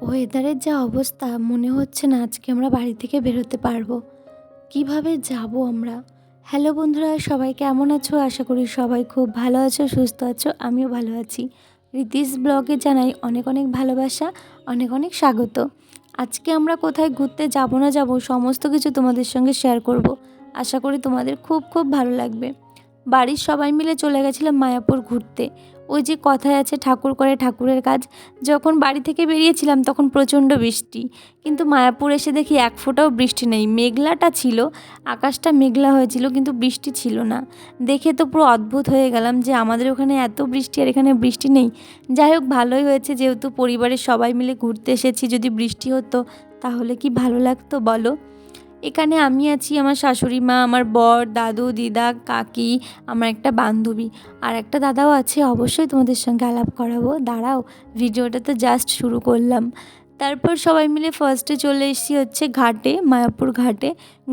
ওয়েদারের যা অবস্থা মনে হচ্ছে না আজকে আমরা বাড়ি থেকে বেরোতে পারবো। কিভাবে যাব আমরা? হ্যালো বন্ধুরা, সবাই কেমন আছো? আশা করি সবাই খুব ভালো আছো, সুস্থ আছো। আমিও ভালো আছি। রীতিস ব্লগে জানাই অনেক অনেক ভালোবাসা, অনেক অনেক স্বাগত। আজকে আমরা কোথায় ঘুরতে যাব না যাব সমস্ত কিছু তোমাদের সঙ্গে শেয়ার করব। আশা করি তোমাদের খুব খুব ভালো লাগবে। বাড়ির সবাই মিলে চলে গেছিলাম মায়াপুর ঘুরতে। ওই যে কথায় আছে ঠাকুর করে ঠাকুরের কাজ। যখন বাড়ি থেকে বেরিয়েছিলাম তখন প্রচণ্ড বৃষ্টি, কিন্তু মায়াপুর এসে দেখি এক ফোঁটাও বৃষ্টি নেই। মেঘলাটা ছিল, আকাশটা মেঘলা হয়েছিল, কিন্তু বৃষ্টি ছিল না। দেখে তো পুরো অদ্ভুত হয়ে গেলাম যে আমাদের ওখানে এত বৃষ্টি আর এখানে বৃষ্টি নেই। যাই হোক, ভালোই হয়েছে, যেহেতু পরিবারের সবাই মিলে ঘুরতে এসেছি। যদি বৃষ্টি হতো তাহলে কি ভালো লাগতো বলো? এখানে আমি আছি, আমার শাশুড়ি মা, আমার বর, দাদু, দিদা, কাকি, আমার একটা বান্ধবী আর একটা দাদাও আছে। অবশ্যই তোমাদের সঙ্গে আলাপ করাবো, দাঁড়াও, ভিডিওটা তো জাস্ট শুরু করলাম। তারপর সবাই মিলে ফার্স্টে চলে এসেছি হচ্ছে ঘাটে, মায়াপুর ঘাটে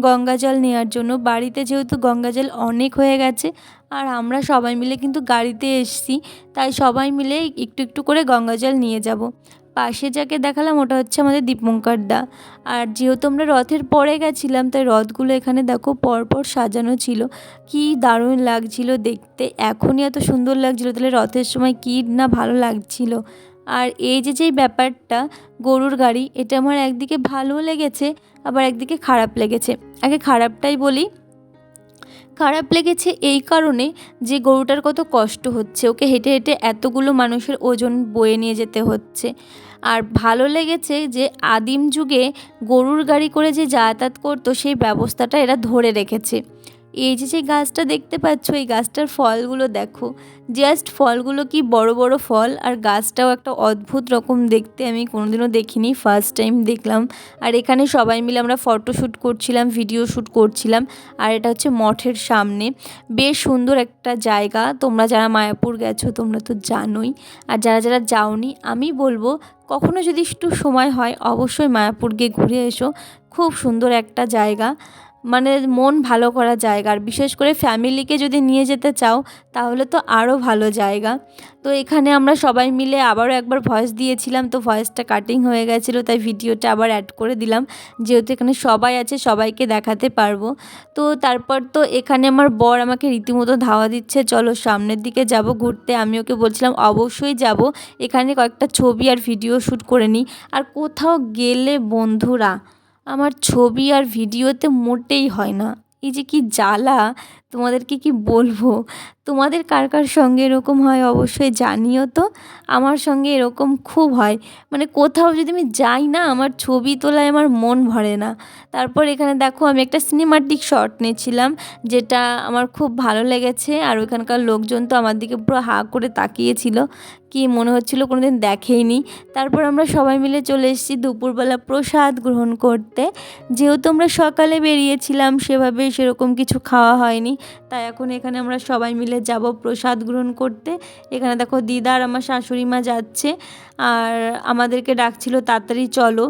গঙ্গা জল নেওয়ার জন্য। বাড়িতে যেহেতু গঙ্গা জল অনেক হয়ে গেছে আর আমরা সবাই মিলে কিন্তু গাড়িতে এসেছি, তাই সবাই মিলে একটু একটু করে গঙ্গা জল নিয়ে যাব। পাশে যাকে দেখালাম ওটা হচ্ছে আমাদের দীপঙ্কর দা। আর যেহেতু আমরা রথের পরে গেছিলাম তাই রথগুলো এখানে দেখো পরপর সাজানো ছিল। কি দারুণ লাগছিল দেখতে, এখনই এত সুন্দর লাগছিল, তাহলে রথের সময় কি না ভালো লাগছিল। আর এই যে ব্যাপারটা গরুর গাড়ি, এটা আমার একদিকে ভালো লেগেছে আবার একদিকে খারাপ লেগেছে। আগে খারাপটাই বলি। খারাপ লেগেছে এই কারণে যে গরুটার কত কষ্ট হচ্ছে, ওকে হেঁটে হেঁটে এতগুলো মানুষের ওজন বয়ে নিয়ে যেতে হচ্ছে। আর ভালো লেগেছে যে আদিম যুগে গরুর গাড়ি করে যে যাতায়াত করতো সেই ব্যবস্থাটা এরা ধরে রেখেছে। এই যে গাছটা দেখতে পাচ্ছ, এই গাছটার ফলগুলো দেখো, জাস্ট ফলগুলো কি বড় বড় ফল, আর গাছটাও একটা অদ্ভুত রকম দেখতে, আমি কোনোদিনও দেখিনি, ফার্স্ট টাইম দেখলাম। আর এখানে সবাই মিলে আমরা ফটোশ্যুট করছিলাম, ভিডিও শ্যুট করছিলাম। আর এটা হচ্ছে মঠের সামনে, বেশ সুন্দর একটা জায়গা। তোমরা যারা মায়াপুর গেছো তোমরা তো জানোই, আর যারা যারা যাওনি আমি বলবো কখনো যদি একটু সময় হয় অবশ্যই মায়াপুর গিয়ে ঘুরে এসো। খুব সুন্দর একটা জায়গা, মানে মন ভালো করা জায়গা। আর বিশেষ করে ফ্যামিলিকে যদি নিয়ে যেতে চাও তাহলে তো আরও ভালো জায়গা। তো এখানে আমরা সবাই মিলে আবারও একবার ভয়েস দিয়েছিলাম, তো ভয়েসটা কাটিং হয়ে গেছিলো, তাই ভিডিওটা আবার অ্যাড করে দিলাম, যেহেতু এখানে সবাই আছে সবাইকে দেখাতে পারবো। তো তারপর তো এখানে আমার বর আমাকে রীতিমতো ধাওয়া দিচ্ছে, চলো সামনের দিকে যাব ঘুরতে। আমি ওকে বলছিলাম অবশ্যই যাব, এখানে কয়েকটা ছবি আর ভিডিও শ্যুট করে নিই। আর কোথাও গেলে বন্ধুরা আমার ছবি আর ভিডিওতে মোটেই হয় না। এই যে কি জ্বালা, তোমাদেরকে কি বলবো। তোমাদের কার কার সঙ্গে এরকম হয় অবশ্যই জানিও তো। আমার সঙ্গে এরকম খুব হয়, মানে কোথাও যদি আমি যাই না আমার ছবি তোলায় আমার মন ভরে না। তারপর এখানে দেখো আমি একটা সিনেমাটিক শট নিয়েছিলাম, যেটা আমার খুব ভালো লেগেছে। আর ওইখানকার লোকজন তো আমার দিকে পুরো হাঁ করে তাকিয়েছিল, কি মনে হচ্ছিল কোনোদিন দেখেইনি। তারপর আমরা সবাই মিলে চলে এসেছি দুপুরবেলা প্রসাদ গ্রহণ করতে। যেহেতু আমরা সকালে বেরিয়েছিলাম সেভাবে সেরকম কিছু খাওয়া হয়নি, তাই এখন এখানে আমরা সবাই মিলে যাব প্রসাদ গ্রহণ করতে। এখানে দেখো দিদা আর আমার শাশুড়ি মা যাচ্ছে, আর আমাদেরকে ডাকছিল তাড়াতাড়ি চলো।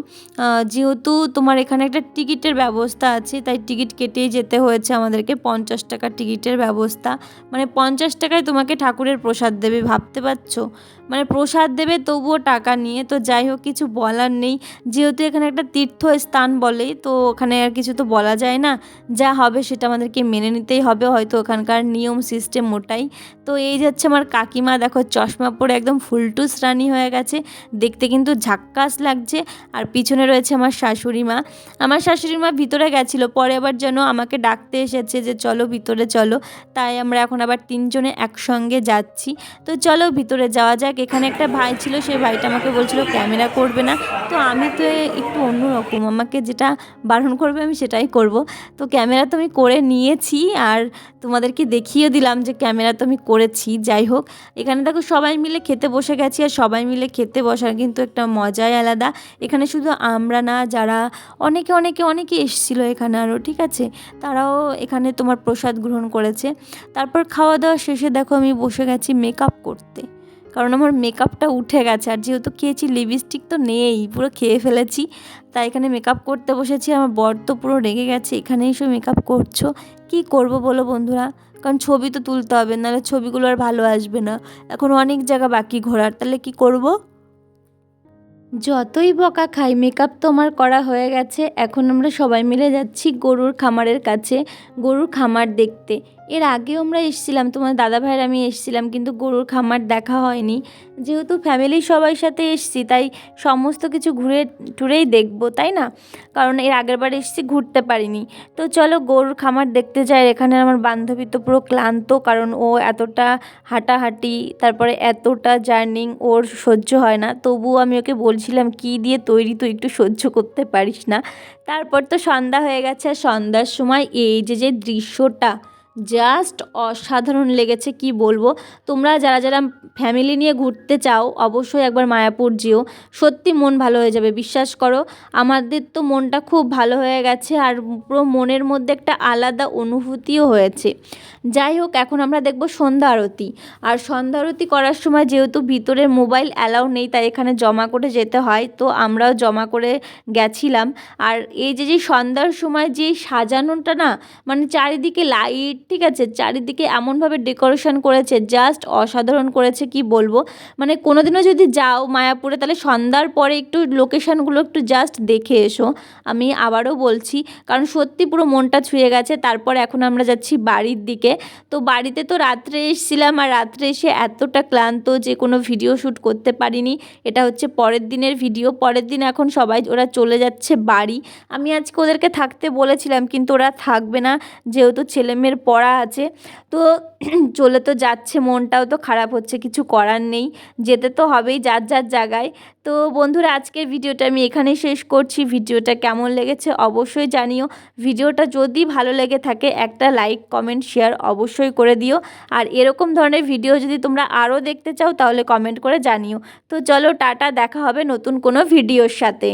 যেহেতু তোমার এখানে একটা টিকিটের ব্যবস্থা আছে তাই টিকিট কেটেই যেতে হয়েছে আমাদেরকে। 50 টাকা টিকিটের ব্যবস্থা, মানে 50 টাকায় তোমাকে ঠাকুরের প্রসাদ দেবে, ভাবতে পারছো? মানে প্রসাদ দেবে তবুও টাকা নিয়ে। তো যাই হোক, কিছু বলার নেই, যেহেতু এখানে একটা তীর্থস্থান বলে, তো ওখানে আর কিছু তো বলা যায় না, যা হবে সেটা আমাদেরকে মেনে নিতেই হবে, হয়তো ওখানকার নিয়ম সিস্টেম ওটাই। তো এই যাচ্ছে আমার কাকিমা, দেখো চশমা পরে একদম ফুলটুস রানী হয়ে গেছে, দেখতে কিন্তু ঝাক্কাস লাগছে। আর পিছনে রয়েছে আমার শাশুড়ি মা। আমার শাশুড়ি মা ভিতরে গেছিলো, পরে আবার যেন আমাকে ডাকতে এসেছে যে চলো ভিতরে চলো, তাই আমরা এখন আবার তিনজনে একসঙ্গে যাচ্ছি। তো চলো ভিতরে যাওয়া যাক। এখানে একটা ভাই ছিল, সেই ভাইটা আমাকে বলছিল ক্যামেরা করবে না, তো আমি তো একটু অন্যরকম, আমাকে যেটা বারণ করবে আমি সেটাই করব। তো ক্যামেরা তো আমি করে নিয়েছি আর তোমাদেরকে দেখিয়ে দিলাম যে ক্যামেরা তো আমি করেছি। যাই হোক, এখানে দেখো সবাই মিলে খেতে বসে গেছি, আর সবাই মিলে খেতে বসার কিন্তু একটা মজাই আলাদা। এখানে শুধু আমরা না, যারা অনেকে এসেছিলো এখানে আরও, ঠিক আছে, তারাও এখানে তোমার প্রসাদ গ্রহণ করেছে। তারপর খাওয়া দাওয়া শেষে দেখো আমি বসে গেছি মেকআপ করতে, কারণ আমার মেকআপটা উঠে গেছে। আর যেহেতু খেয়েছি, লিপস্টিক তো নেই, পুরো খেয়ে ফেলেছি, তাই এখানে মেকআপ করতে বসেছি। আমার বর তো পুরো রেগে গেছে, এখানে এসে মেকআপ করছো, কি করব বলো বন্ধুরা, কারণ ছবি তো তুলতে হবে, নাহলে ছবিগুলো আর ভালো আসবে না। এখন অনেক জায়গা বাকি ঘোরার, তাহলে কি করব। যতই বকা খাই, মেকআপ তো আমার করা হয়ে গেছে। এখন আমরা সবাই মিলে যাচ্ছি গরুর খামারের কাছে, গরুর খামার দেখতে। এর আগেও আমরা এসেছিলাম, তোমার দাদাভাইয়ের আমি এসেছিলাম, কিন্তু গরুর খামার দেখা হয়নি। যেহেতু ফ্যামিলির সবার সাথে এসেছি, তাই সমস্ত কিছু ঘুরে টুরেই দেখবো, তাই না? কারণ এর আগের বার এসেছি, ঘুরতে পারিনি। তো চলো গরুর খামার দেখতে যাই। এখানে আমার বান্ধবী তো পুরো ক্লান্ত, কারণ ও এতটা হাঁটাহাঁটি, তারপরে এতটা জার্নিং ওর সহ্য হয় না। তবুও আমি ওকে বলছিলাম কী দিয়ে তৈরি, তুই একটু সহ্য করতে পারিস না। তারপর তো সন্ধ্যা হয়ে গেছে, আর সন্ধ্যার সময় এই যে দৃশ্যটা জাস্ট অসাধারণ লেগেছে, কি বলবো। তোমরা যারা যারা ফ্যামিলি নিয়ে ঘুরতে চাও অবশ্যই একবার মায়াপুর যেও, সত্যি মন ভালো হয়ে যাবে, বিশ্বাস করো। আমাদের তো মনটা খুব ভালো হয়ে গেছে, আর পুরো মনের মধ্যে একটা আলাদা অনুভূতিও হয়েছে। যাই হোক, এখন আমরা দেখব সন্ধ্যা আরতি। আর সন্ধ্যা আরতি করার সময় যেহেতু ভিতরে মোবাইল অ্যালাউ নেই, তাই এখানে জমা করে যেতে হয়, তো আমরাও জমা করে গেছিলাম। আর এই যে সন্ধ্যার সময় যে সাজানোটা না, মানে চারিদিকে লাইট, ঠিক আছে, চারিদিকে এমনভাবে ডেকোরেশন করেছে, জাস্ট অসাধারণ করেছে, কি বলবো। মানে কোনোদিনও যদি যাও মায়াপুরে, তাহলে সন্ধ্যার পরে একটু লোকেশনগুলো একটু জাস্ট দেখে এসো, আমি আবারও বলছি, কারণ সত্যি পুরো মনটা ছুঁয়ে গেছে। তারপর এখন আমরা যাচ্ছি বাড়ির দিকে। তো বাড়িতে তো রাত্রে এসেছিলাম, আর রাত্রে এসে এতটা ক্লান্ত যে কোনো ভিডিও শ্যুট করতে পারিনি। এটা হচ্ছে পরের দিনের ভিডিও। পরের দিন এখন সবাই ওরা চলে যাচ্ছে বাড়ি। আমি আজকে ওদেরকে থাকতে বলেছিলাম, কিন্তু ওরা থাকবে না, যেহেতু ছেলেমেয়ের পড়া আছে। তো চলে তো যাচ্ছে, মনটাও তো খারাপ হচ্ছে, কিছু করার নেই, যেতে তো হবেই যার যার জায়গায়। তো বন্ধুরা, আজকের ভিডিওটা আমি এখানেই শেষ করছি। ভিডিওটা কেমন লেগেছে অবশ্যই জানিও। ভিডিওটা যদি ভালো লেগে থাকে একটা লাইক, কমেন্ট, শেয়ার অবশ্যই করে দিও। আর এরকম ধরনের ভিডিও যদি তোমরা আরও দেখতে চাও তাহলে কমেন্ট করে জানিও। তো চলো টাটা, দেখা হবে নতুন কোনো ভিডিওর সাথে।